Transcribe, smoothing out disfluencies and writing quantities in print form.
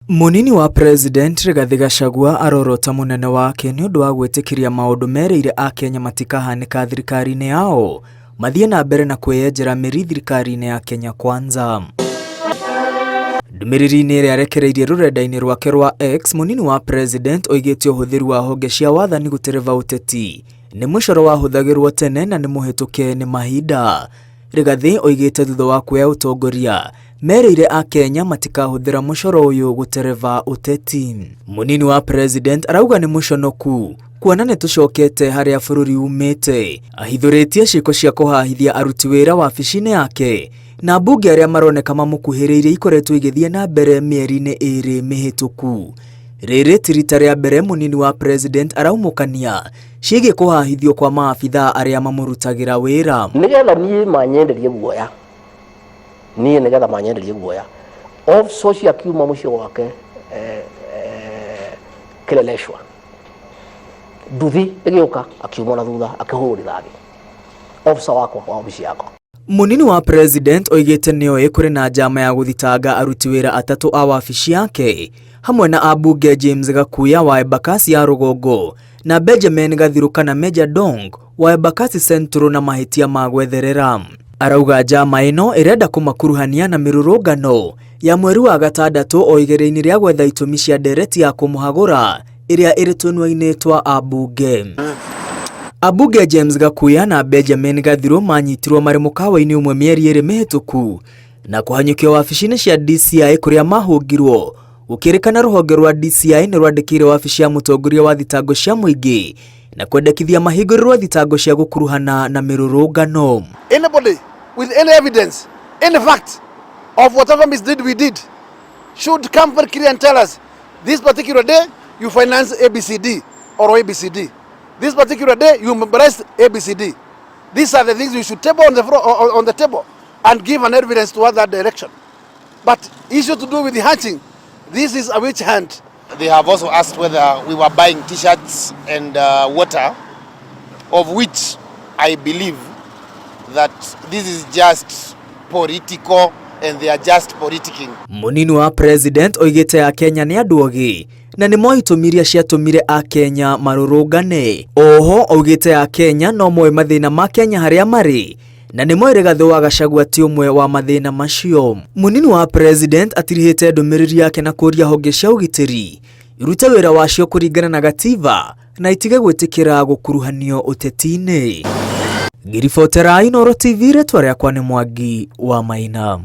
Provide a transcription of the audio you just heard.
Munini wa President Rigathi Gachagua arorota munene wake ni undu wa gwitikiria maundu mereire a Kenya matikahanika thirikari-ini yao mathie na mbere na kweyenjera miri thirikari-ini ya Kenya Kwanza. Ndumiriri-ini iria arekereirie rurenda-ini rwake rwa X, munini wa President oigite uhuthiri wa honge cia wathani gutereva uteti ni mucoro wahuthagirwo tene na ni muhituke ni mahinda. Rigathi oigite thutha wa kuoya utongoria mereire a Kenya matikahuthira mucoro uyu gutereva uteti. Munini wa President arauga ni muconoku kuona ni tucokete haria bururi umite, ahithuritie ciiko cia kuhahithia aruti wira wabici-ini yake na mbunge aria maroneka mamukuhiriire ikoretwo igithie na mbere mieri-ini iri mihituku. Riri ti rita ria mbere munini wa President araumukania ciigie kuhahithio kwa maabitha aria mamurutagira wira. Nigetha nie manyenderie guoya nigetha manyenderie guoya officer cia kiuma mucio wake Kileleshwa nduthi igioka akiuma na thutha akihurira officer wako wa obici yako. Munini wa President oigite nioe kuri na njama ya guthitanga aruti wira atatu a wabici yake hamwe na abunge James Gakuya wa Embakasi ya Rugongo na Benjamin Gathiruka na Major Dong wa Embakasi Central na mahitia ma gwetherera. Arauga njama ino irenda kumakuruhania na mirurungano ya mweri wa gatandatu o igere-ini ria gwetha itumi cia ndereti ya kumuhagura iria iri tunua-ini twa abunge. Abunge James Gakuya na Benjamin Gathiru manyitirwo mari mukawa-ini umwe mieri iri mihituku na kuhanyukio wabici-ini cia DCI kuria mahungirwo ukirikana ruhonge rwa DCI ni rwandikire wabici ya mutongoria wa thitango cia muingi na kwendekithia mahinguriro thitango cia gukuruhana na mirurungano. Anybody with any evidence, any fact of whatever misdeed we did should come very clear and tell us this particular day you finance ABCD or ABCD. This particular day you memorize ABCD. These are the things you should table on the floor, on the table and give an evidence toward that direction. But issue to do with the hunting, this is a witch hunt. They have also asked whether we were buying t-shirts and water, of which I believe that this is just political and they are just politicking. Munini wa President oigite a Kenya ni andu ogi na ni moitumiria ciatumire a Kenya marurungane. Oho oigite a Kenya no moe mathina ma Kenya haria mari na ni moe Rigathi wa Gachagua ti umwe wa mathina macio. Munini wa President atirihite ndumiriri yake na kuria honge cia ugitiri irute wira wacio kuringana na gatiba na itige gwitikira gukuruhanio uteti-ini. Ngiribotera Inooro TV, retwa riakwa ni Mwangi wa Maina.